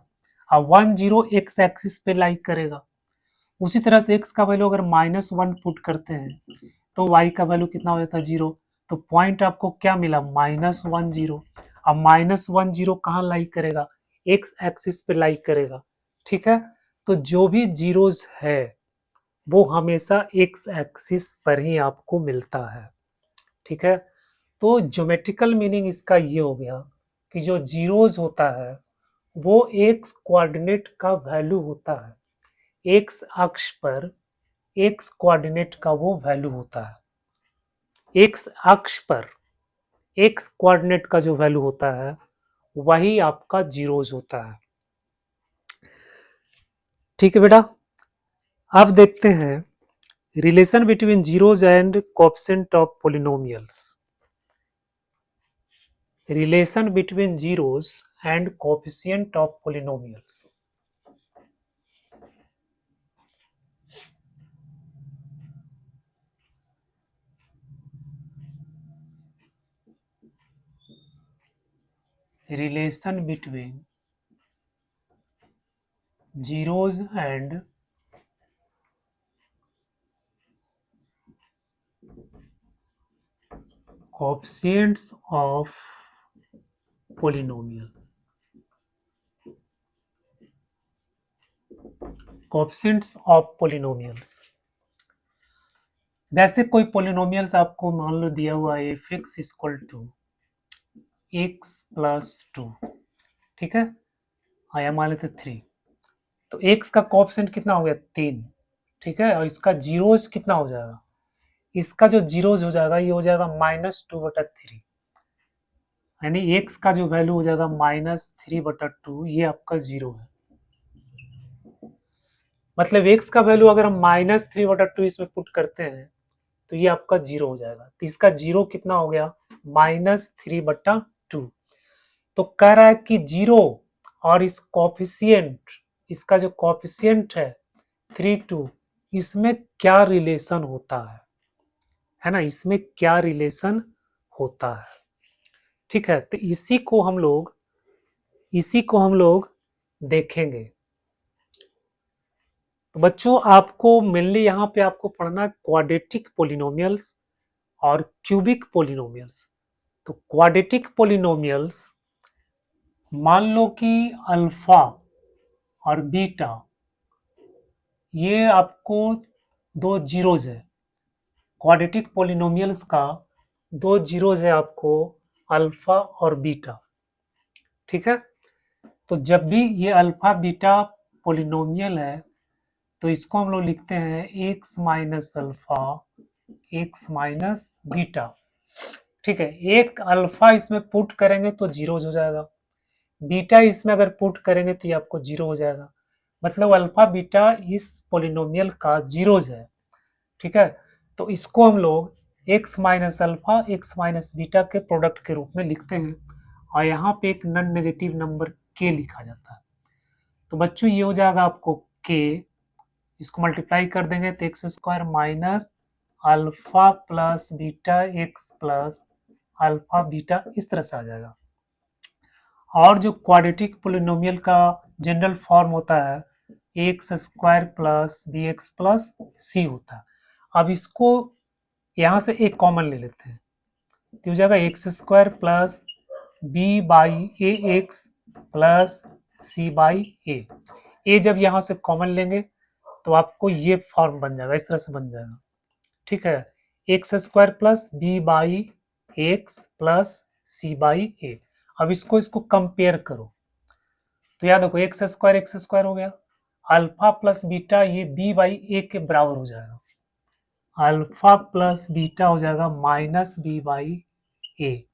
अब 1 0 एक्स एक्सिस पे लाइक करेगा। उसी तरह से x का वैल्यू अगर -1 पुट करते हैं तो y का वैल्यू कितना हो जाता है, जीरो। तो पॉइंट आपको क्या मिला, -1 0। अब -1 0 कहाँ लाइक करेगा, एक्स एक्सिस पे लाइक करेगा। ठीक है, तो जो भी जीरोज है वो हमेशा एक्स एक्सिस पर ही आपको मिलता है। ठीक है, तो ज्योमेट्रिकल मीनिंग इसका ये हो गया कि जो जीरोज होता है वो एक्स कोऑर्डिनेट का वैल्यू होता है, एक्स अक्ष पर एक्स कोऑर्डिनेट का वो वैल्यू होता है। एक्स अक्ष पर एक्स कोऑर्डिनेट का जो वैल्यू होता है वही आपका जीरोज होता है। ठीक है बेटा, अब देखते हैं relation between zeros and coefficient of polynomials. Relation between zeros and coefficient of polynomials. Relation between zeros and coefficients of polynomial. Coefficients of polynomials. जैसे कोई पोलिनोमियल्स आपको मान लो दिया हुआ है F x equal to x plus 2, ठीक है, आया मान लेते 3। तो एक्स का कोएफिशिएंट कितना हो गया, 3। ठीक है, और इसका जीरोज कितना हो जाएगा, इसका जो जीरोज हो जाएगा ये हो जाएगा -2/3, यानी एक्स का जो वैल्यू हो जाएगा -3/2, ये आपका जीरो है। मतलब एक्स का वैल्यू अगर हम -3/2 इसमें पुट करते हैं तो ये आपका जीरो हो जाएगा। तो इसका जीरो कितना हो गया, -3/2। तो कह रहा है कि जीरो और इस कॉफिशिएंट, इसका जो कॉफिशिएंट है 3 2, इसमें क्या रिलेशन होता है ना, इसमें क्या रिलेशन होता है। ठीक है, तो इसी को हम लोग देखेंगे। तो बच्चों आपको मेनली यहाँ पे आपको पढ़ना क्वाड्रेटिक पोलिनोमियल्स और क्यूबिक पोलिनोमियल्स। तो क्वाड्रेटिक पोलिनोमियल्स, मान लो कि अल्फा और बीटा ये आपको दो जीरोज है। क्वाड्रेटिक पोलिनोमियल्स का दो जीरोज है आपको, अल्फा और बीटा। ठीक है, तो जब भी ये अल्फा बीटा पोलिनोमियल है तो इसको हम लोग लिखते हैं x minus alpha x minus beta. ठीक है, एक अल्फा इसमें पुट करेंगे तो जीरोज हो जाएगा, बीटा इसमें अगर पुट करेंगे तो ये आपको जीरो हो जाएगा। मतलब अल्फा बीटा इस पोलिनोमियल का जीरोज है। ठीक है, तो इसको हम लोग x minus alpha x minus beta के प्रोडक्ट के रूप में लिखते हैं, और यहाँ पे एक नॉन नेगेटिव नंबर के लिखा जाता है। तो बच्चों ये हो जाएगा आपको के इसको मल्टीप्लाई कर देंगे तो x square minus alpha plus beta x plus alpha beta इस तरह से आ जाएगा। और जो क्वाड्रेटिक पोलिनोमियल का जनरल फॉर्म होता है x square plus b x plus c होता है। अब इसको यहाँ से एक कॉमन ले लेते हैं तो हो जाएगा x square plus b by a x plus c by a जब यहाँ से कॉमन लेंगे तो आपको ये फॉर्म बन जाएगा, इस तरह से बन जाएगा। ठीक है, x square plus b by x plus c by a. अब इसको कंपेयर करो तो याद रखो एक्स स्क्वायर हो गया, अल्फा प्लस बीटा ये बी बाई ए के बराबर हो जाएगा, अल्फा प्लस बीटा हो जाएगा माइनस बी बाई ए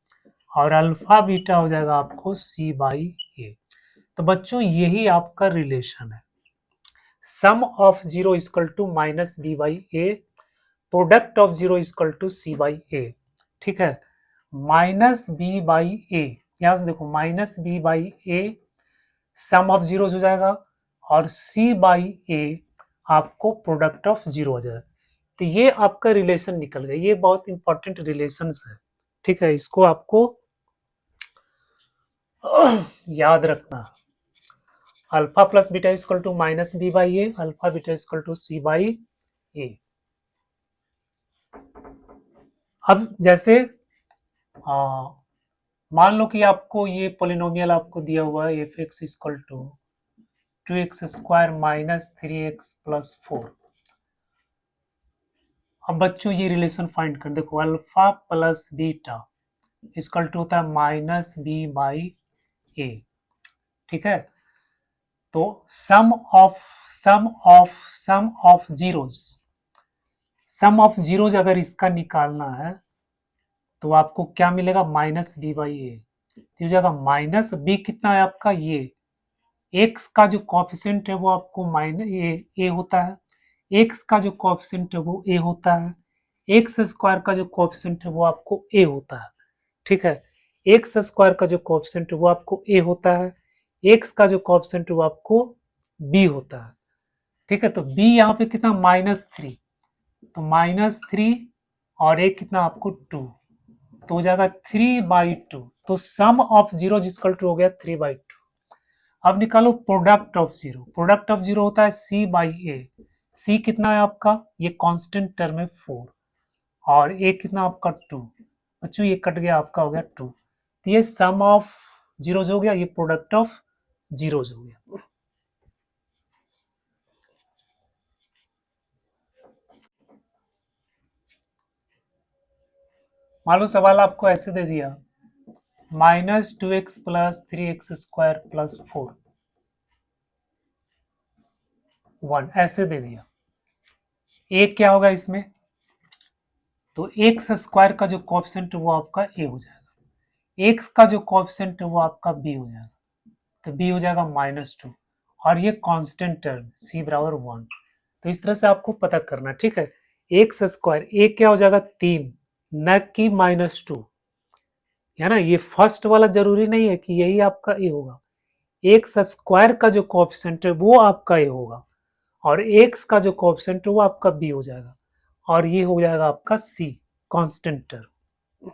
और अल्फा बीटा हो जाएगा आपको सी बाई ए। तो बच्चों यही आपका रिलेशन है, sum of zero equal to minus B by a, product of zero equal to c by a. ठीक है, माइनस बी बाई ए, यहां से देखो minus B by a sum of zero हो जाएगा और सी बाई ए आपको प्रोडक्ट ऑफ जीरो हो जाएगा। तो ये आपका रिलेशन निकल गया, ये बहुत इंपॉर्टेंट रिलेशन है। ठीक है, इसको आपको याद रखना, alpha plus beta equal to minus B by a, alpha beta equal to c by a. अब जैसे मान लो कि आपको ये पोलिनोमियल आपको दिया हुआ है F x equal to 2x square minus 3x plus 4। अब बच्चों ये रिलेशन फाइंड कर, देखो alpha plus beta equal to होता है माइनस बी बाई ए। ठीक है, तो सम ऑफ जीरोज अगर इसका निकालना है तो आपको क्या मिलेगा, माइनस बी बाई ए। तो हो जाएगा माइनस बी, कितना है आपका ये एक्स का जो कॉफिशेंट है वो आपको माइनस ए होता है, एक्स का जो कॉफिशेंट है वो ए होता है, एक्स स्क्वायर का जो कॉफिशेंट है वो आपको ए होता है। ठीक है, एक्स स्क्वायर का जो कॉफिशेंट है वो आपको ए होता है, एक्स का जो कॉफिशेंट है वो आपको बी होता है। ठीक है, तो बी यहाँ पे कितना -3, तो -3 और ए कितना आपको 2, तो हो जाएगा 3/2। तो सम ऑफ जीरो इक्वल टू हो गया 3/2। अब निकालो product of zero, product of zero होता है सी बाई ए। सी कितना है आपका, ये कांस्टेंट टर्म है 4 और ए कितना आपका 2। बच्चों ये कट गया, आपका हो गया 2। तो ये सम ऑफ जीरोज हो गया, ये प्रोडक्ट ऑफ जीरोज हो गया। मान लो सवाल आपको ऐसे दे दिया -2x plus 3x square plus 4 1 ऐसे दे दिया, एक क्या होगा इसमें, तो एक्स स्क्वायर का जो कोएफिशिएंट वो आपका ए हो जाएगा, एक्स का जो कोएफिशिएंट है वो आपका बी हो जाएगा, तो बी हो जाएगा -2 और ये कांस्टेंट टर्म सी बराबर 1। तो इस तरह से आपको पता करना। ठीक है, एक्स स्क्वायर ए क्या हो जाएगा 3 न कि -2, है ना, ये फर्स्ट वाला जरूरी नहीं है कि यही आपका ए होगा, एक्स स्क्वायर का जो कोएफिशिएंट है वो आपका ए होगा और एक्स का जो कोएफिशिएंट है वो आपका बी हो जाएगा और ये हो जाएगा आपका सी कांस्टेंट टर्म।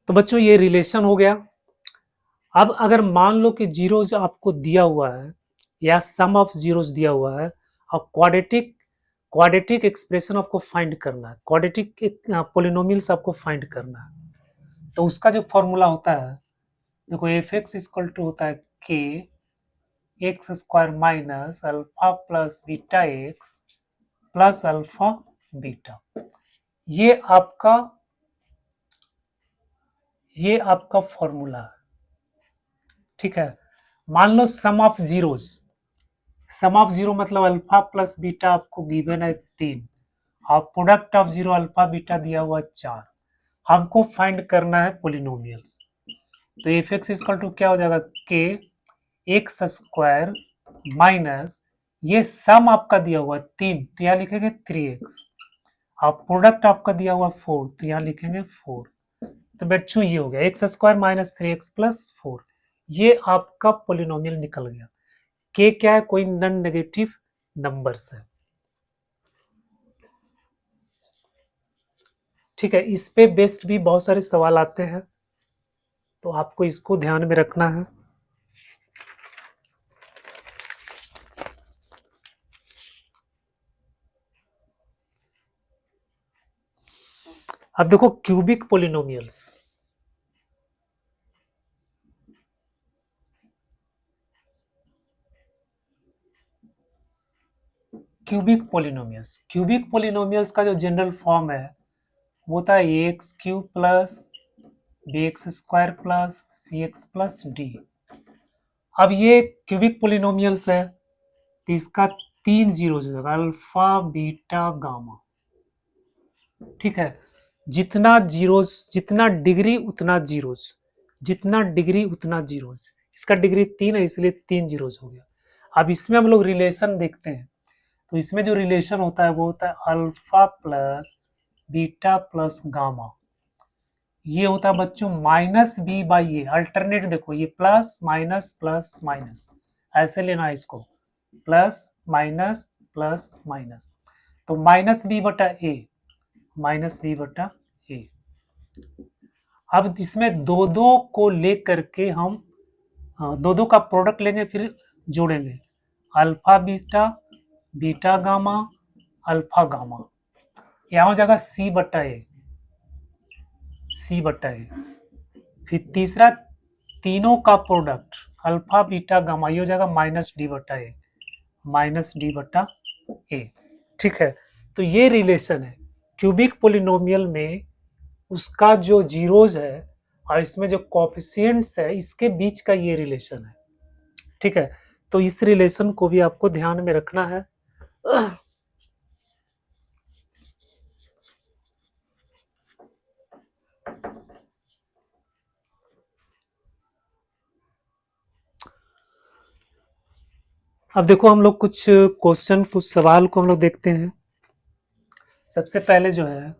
तो बच्चों ये रिलेशन हो गया। अब अगर मान लो कि जीरोज आपको दिया हुआ है या सम ऑफ जीरोज दिया हुआ है और क्वाड्रेटिक एक्सप्रेशन आपको फाइंड करना है, क्वाड्रेटिक पोलिनोमियल्स आपको फाइंड करना है, तो उसका जो फॉर्मूला होता है देखो एफ एक्स इक्वल टू होता है के x square minus alpha plus beta x plus alpha beta. ये आपका फॉर्मूला है। ठीक है, मान लो sum of zeros, sum of zero मतलब अल्फा प्लस बीटा आपको गिवन है 3 और product of zero alpha beta दिया हुआ 4। हमको फाइंड करना है पोलिनोमियल्स, तो एफ एक्स इक्वल टू क्या हो जाएगा के एक्स स्क्वायर माइनस ये सम आपका दिया हुआ 3 तो यहाँ लिखेंगे 3x और प्रोडक्ट आपका दिया हुआ 4 तो यहाँ लिखेंगे 4। तो बच्चों ये हो गया x square minus 3x plus 4, ये आपका पोलिनोमियल निकल गया। के क्या है? कोई नॉन नेगेटिव नंबर्स है। ठीक है, इस पे बेस्ड भी बहुत सारे सवाल आते हैं, तो आपको इसको ध्यान में रखना है। अब देखो क्यूबिक पोलिनोमियल्स। क्यूबिक पोलिनोमियल्स का जो जनरल फॉर्म है वो होता है x cube plus b x square plus c x plus d. अब ये क्यूबिक पोलिनोमियल्स है तो इसका 3 जीरोज होगा, अल्फा बीटा गामा। ठीक है, जितना जीरोज, जितना डिग्री उतना जीरोज, जितना डिग्री उतना जीरोज। इसका डिग्री 3 है इसलिए 3 जीरोज हो गया। अब इसमें हम लोग रिलेशन देखते हैं, तो इसमें जो रिलेशन होता है वो होता है alpha plus beta plus gamma. ये होता है बच्चों minus B by A. Alternate देखो, ये प्लस माइनस ऐसे लेना है इसको, प्लस माइनस, तो माइनस बी बटा ए, माइनस बी बटा ए। अब इसमें दो दो को लेकर के हम दो दो का प्रोडक्ट लेंगे, फिर जोड़ेंगे alpha beta, beta gamma, alpha gamma. यहाँ हो जाएगा सी बटा ए, सी बटा ए। फिर तीसरा तीनों का प्रोडक्ट अल्फा बीटा गामा, ये हो जाएगा माइनस डी बटा ए, माइनस डी बटा ए। ठीक है, तो ये रिलेशन है क्यूबिक पोलिनोमियल में, उसका जो जीरोज है और इसमें जो कोफिशिएंट्स है इसके बीच का ये रिलेशन है। ठीक है, तो इस रिलेशन को भी आपको ध्यान में रखना है। अब देखो हम लोग कुछ क्वेश्चन, कुछ सवाल को हम लोग देखते हैं। सबसे पहले जो है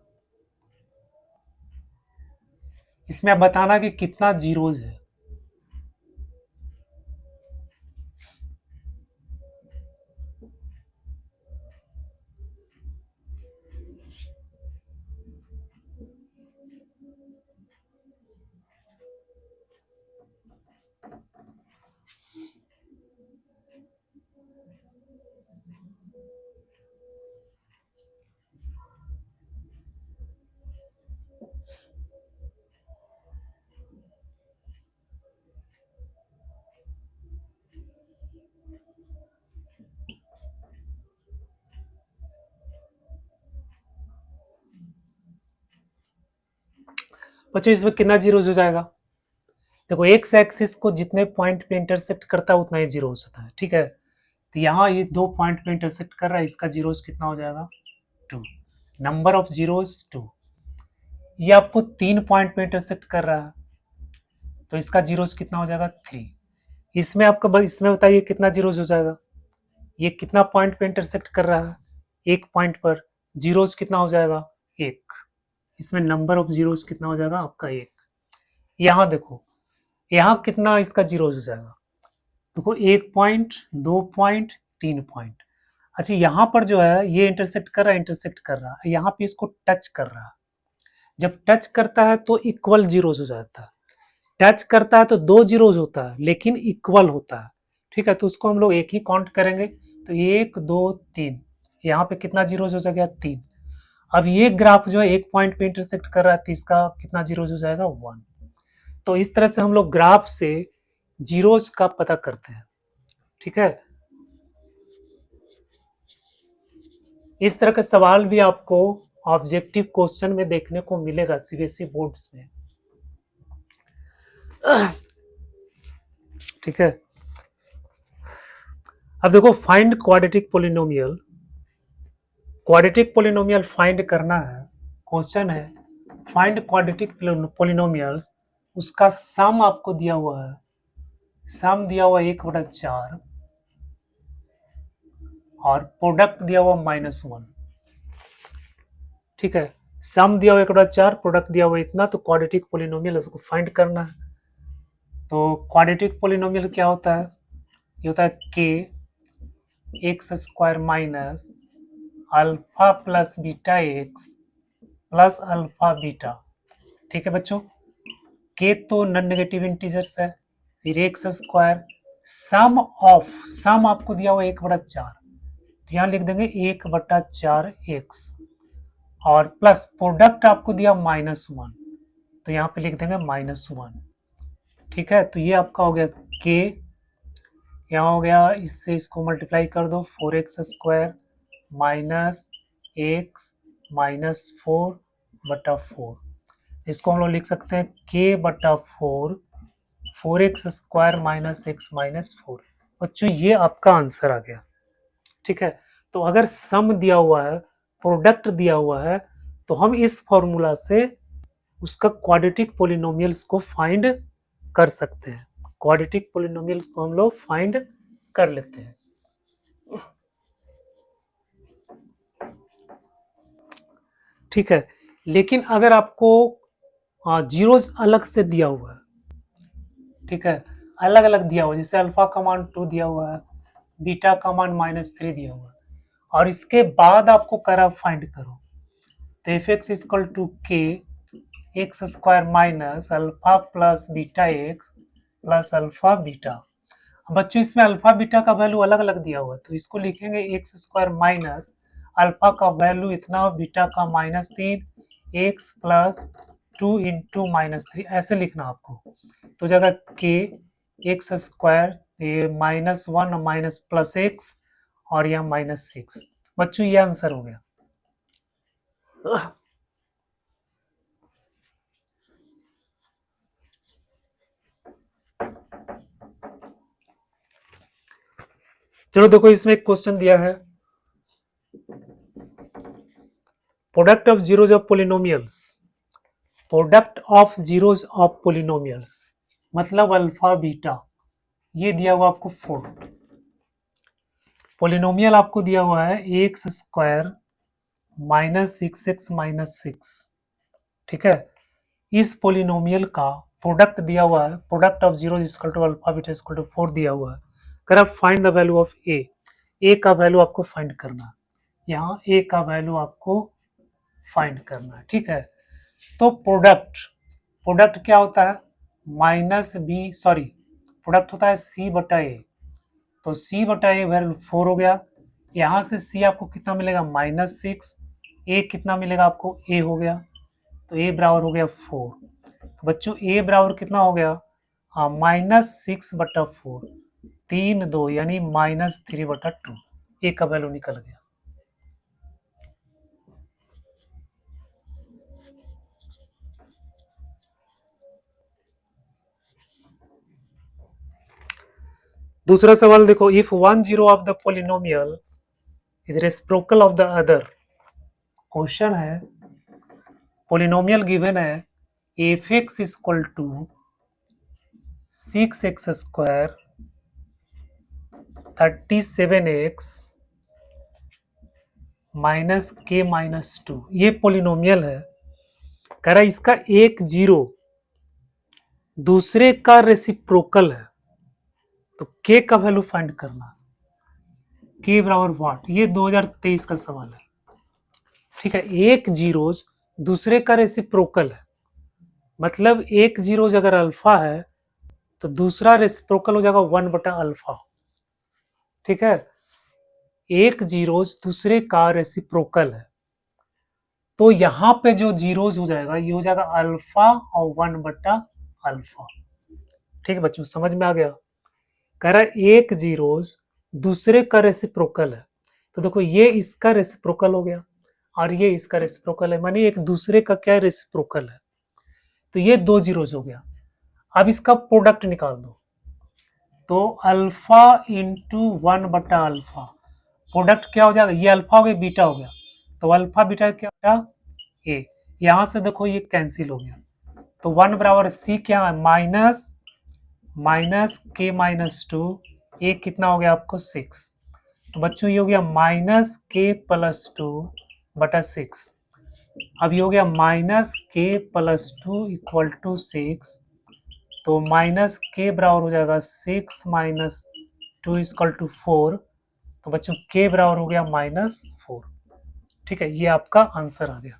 इसमें आप बताना कि कितना जीरोज है। बच्चों इसमें कितना जीरोज हो जाएगा? देखो एक्स एक्सिस को जितने पॉइंट पे इंटरसेक्ट करता है उतना ही जीरो होता है। ठीक है, तो यहाँ ये 2 पॉइंट पे इंटरसेक्ट कर रहा है, इसका जीरोज कितना हो जाएगा? 2। Number of zeros 2। ये आपको 3 पॉइंट पे इंटरसेक्ट कर रहा है तो इसका जीरोज कितना हो जाएगा? 3। इसमें आपका इसमें बताइए कितना जीरोज हो जाएगा? ये कितना पॉइंट पे इंटरसेक्ट कर रहा है? 1 पॉइंट पर, जीरोज कितना हो जाएगा? 1। इसमें नंबर ऑफ जीरोज कितना हो जाएगा आपका? 1। यहाँ देखो, यहाँ कितना इसका जीरोज हो जाएगा? देखो 1 पॉइंट, 2 पॉइंट, 3 पॉइंट। अच्छा यहाँ पर जो है ये इंटरसेक्ट कर रहा है, इंटरसेक्ट कर रहा है, यहाँ पे इसको टच कर रहा है। जब टच करता है तो इक्वल जीरोज हो जाता है। टच करता है तो 2 जीरोज होता है लेकिन इक्वल होता है। ठीक है, तो उसको हम लोग एक ही काउंट करेंगे, तो 1 2 3। यहाँ पे कितना जीरोज हो जाएगा? 3। अब ये ग्राफ जो है 1 पॉइंट पे इंटरसेक्ट कर रहा है तो इसका कितना जीरोज हो जाएगा? 1। तो इस तरह से हम लोग ग्राफ से जीरोज का पता करते हैं। ठीक है, इस तरह का सवाल भी आपको ऑब्जेक्टिव क्वेश्चन में देखने को मिलेगा सीबीएसई बोर्ड्स में। ठीक है, अब देखो find quadratic polynomial. Quadratic polynomial find करना है, क्वेश्चन है फाइंड क्वाड्रेटिक पोलिनोमियल्स। उसका सम आपको दिया हुआ है, सम दिया हुआ 1/4 और प्रोडक्ट दिया हुआ -1। ठीक है, सम दिया हुआ 1/4, प्रोडक्ट दिया हुआ इतना, तो क्वाड्रेटिक पोलिनोमियल उसको फाइंड करना है। तो क्वाड्रेटिक पोलिनोमियल क्या होता है? ये होता है के x square minus alpha plus beta x plus alpha beta. ठीक है बच्चों, के तो नॉन नेगेटिव इंटीजर्स है, फिर एक्स स्क्वायर सम ऑफ, सम आपको दिया हुआ 1/4, तो यहाँ लिख देंगे 1/4 एक्स, और प्लस प्रोडक्ट आपको दिया -1, तो यहाँ पे लिख देंगे -1। ठीक है, तो ये आपका हो गया के, यहाँ हो गया, इससे इसको मल्टीप्लाई कर दो, 4x² माइनस एक्स माइनस 4/4, इसको हम लोग लिख सकते हैं k/4 4x² minus x minus 4। बच्चों ये आपका आंसर आ गया। ठीक है, तो अगर सम दिया हुआ है, प्रोडक्ट दिया हुआ है, तो हम इस फॉर्मूला से उसका क्वाड्रेटिक पोलिनोमियल्स को फाइंड कर सकते हैं। क्वाड्रेटिक पोलिनोमियल्स को हम लोग फाइंड कर लेते हैं। ठीक है, लेकिन अगर आपको जीरोस अलग से दिया हुआ है, ठीक है, अलग अलग दिया हुआ है, जैसे अल्फा का मान 2 दिया हुआ है, बीटा का मान -3 दिया हुआ है, और इसके बाद आपको करा फाइंड करो, तो एफ एक्स इक्वल टू के x square minus alpha plus beta x plus alpha beta. बच्चों इसमें अल्फा बीटा का वैल्यू अलग अलग दिया हुआ है, तो इसको लिखेंगे एक्स स्क्वायर माइनस अल्फा का वैल्यू इतना, बीटा का -3, एक्स प्लस 2 इंटू -3, ऐसे लिखना आपको। तो जगह के एक्स स्क्वायर, ये -1 माइनस प्लस एक्स, और यह -6। बच्चों ये आंसर हो गया। चलो देखो, इसमें एक क्वेश्चन दिया है, product of zeros of polynomials, product of zeros of polynomials मतलब अल्फा बीटा, ये दिया हुआ आपको 4, पोलिनोमियल आपको दिया हुआ है x square minus 6x minus 6। ठीक है, इस पोलिनोमियल का प्रोडक्ट दिया हुआ है, product of zero equal to alpha beta equal to 4 दिया हुआ है। अगर आप find the value of A का वैल्यू आपको फाइंड करना है, यहाँ ए का वैल्यू आपको फाइंड करना है। ठीक है, तो प्रोडक्ट क्या होता है, प्रोडक्ट होता है c/a, तो c/a वैल्यू 4 हो गया, यहाँ से c आपको कितना मिलेगा -6, a कितना मिलेगा आपको, a हो गया, तो a बराबर हो गया 4। तो बच्चों a बराबर कितना हो गया, -6/4, 3 2 यानी -3/2, a का वैल्यू निकल गया। दूसरा सवाल देखो, if 1 0 of the polynomial is reciprocal of the other. Question है, पोलिनोमियल गिवन है F x equal to 6x² 37x minus K minus 2, ये पोलिनोमियल है। कह रहा है इसका एक जीरो दूसरे का रेसिप्रोकल है, तो के का वैल्यू फाइंड करना, के बराबर व्हाट, ये 2023 का सवाल है। ठीक है, एक जीरोज दूसरे का रेसिप्रोकल है, मतलब एक जीरोज अगर अल्फा है तो दूसरा रेसिप्रोकल हो जाएगा 1/अल्फा। ठीक है, एक जीरोज दूसरे का रेसिप्रोकल है, तो यहाँ पे जो जीरोज हो जाएगा ये हो जाएगा अल्फा और 1/अल्फा। ठीक है बच्चों, समझ में आ गया। कह रहा है एक जीरोज दूसरे का रेसिप्रोकल है, तो देखो ये इसका रेसिप्रोकल हो गया और ये इसका रेसिप्रोकल है, मानी एक दूसरे का क्या रेसिप्रोकल है, तो ये 2 जीरोज हो गया। अब इसका प्रोडक्ट निकाल दो, तो अल्फा इंटू 1/अल्फा, प्रोडक्ट क्या हो जाएगा, ये अल्फा हो गया बीटा हो गया, तो अल्फा बीटा क्या हो गया ए, यहां से देखो ये कैंसिल हो गया, तो 1 बराबर सी क्या है माइनस के माइनस 2, ए कितना हो गया आपको 6, तो बच्चों ये हो गया -k+2/6। अब ये हो गया -k+2 = 6, तो माइनस के बराबर हो जाएगा 6 माइनस 2 इक्वल टू 4। तो बच्चों के बराबर हो गया -4। ठीक है, ये आपका आंसर आ गया।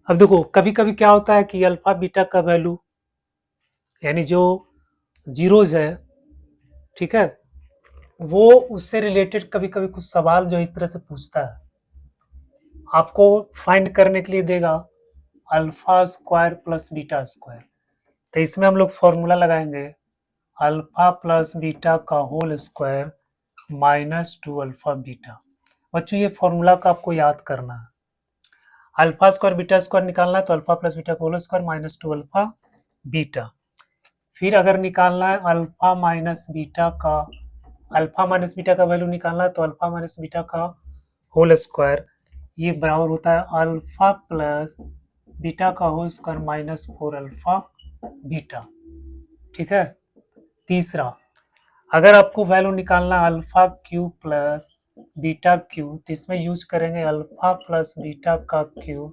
अब देखो कभी कभी क्या होता है कि अल्फा बीटा का वैल्यू यानी जो जीरोज है, ठीक है, वो उससे रिलेटेड कभी कभी कुछ सवाल जो इस तरह से पूछता है, आपको फाइंड करने के लिए देगा alpha square plus beta square. तो इसमें हम लोग फॉर्मूला लगाएंगे अल्फा प्लस बीटा का होल स्क्वायर -2 अल्फा बीटा। बच्चों ये फॉर्मूला का आपको याद करना है। अल्फा स्क्वायर बीटा स्क्वायर निकालना है तो अल्फा प्लस बीटा का होल स्क्वायर -2 अल्फा बीटा। फिर अगर निकालना है अल्फा माइनस बीटा का वैल्यू निकालना है तो अल्फा माइनस बीटा का होल स्क्वायर, ये बराबर होता है अल्फा प्लस बीटा का होल स्क्वायर -4 अल्फा बीटा। ठीक है। तीसरा, अगर आपको वैल्यू निकालना है alpha cube plus beta cube, तो इसमें यूज करेंगे अल्फा प्लस बीटा का cube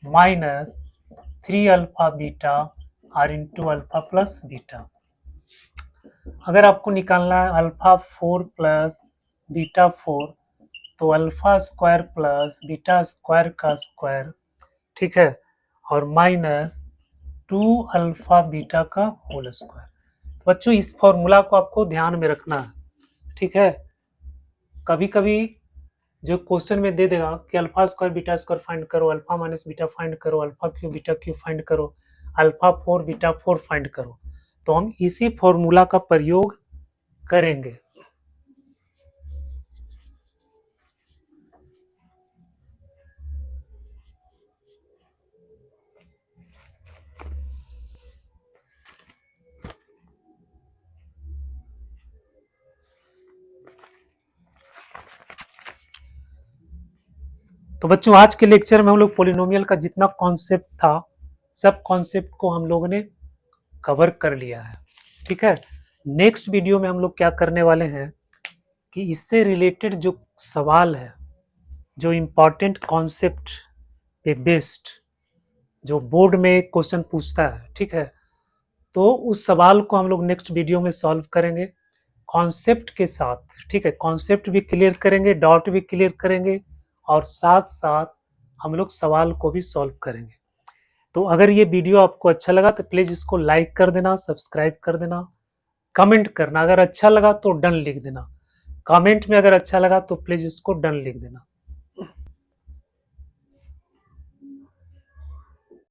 -3 alpha beta are into alpha plus beta. अगर आपको निकालना है अल्फा 4 प्लस बीटा 4, तो alpha square plus beta square का स्क्वायर, ठीक है, और -2 अल्फा बीटा का होल स्क्वायर। बच्चों इस फॉर्मूला को आपको ध्यान में रखना है। ठीक है, कभी कभी जो क्वेश्चन में दे देगा कि alpha square beta square find करो, अल्फा माइनस बीटा फाइंड करो, alpha cube beta cube find करो, अल्फा 4 बीटा 4 फाइंड करो, तो हम इसी फॉर्मूला का प्रयोग करेंगे। तो बच्चों आज के लेक्चर में हम लोग पोलिनोमियल का जितना कॉन्सेप्ट था, सब कॉन्सेप्ट को हम लोगों ने कवर कर लिया है। ठीक है, नेक्स्ट वीडियो में हम लोग क्या करने वाले हैं कि इससे रिलेटेड जो सवाल है, जो इम्पोर्टेंट कॉन्सेप्ट पे बेस्ड जो बोर्ड में क्वेश्चन पूछता है, ठीक है, तो उस सवाल को हम लोग नेक्स्ट वीडियो में सॉल्व करेंगे कॉन्सेप्ट के साथ। ठीक है, कॉन्सेप्ट भी क्लियर करेंगे, डाउट भी क्लियर करेंगे, और साथ साथ हम लोग सवाल को भी सॉल्व करेंगे। तो अगर ये वीडियो आपको अच्छा लगा तो प्लीज़ इसको लाइक कर देना, सब्सक्राइब कर देना, कमेंट करना, अगर अच्छा लगा तो डन लिख देना, कमेंट में अगर अच्छा लगा तो प्लीज़ इसको डन लिख देना।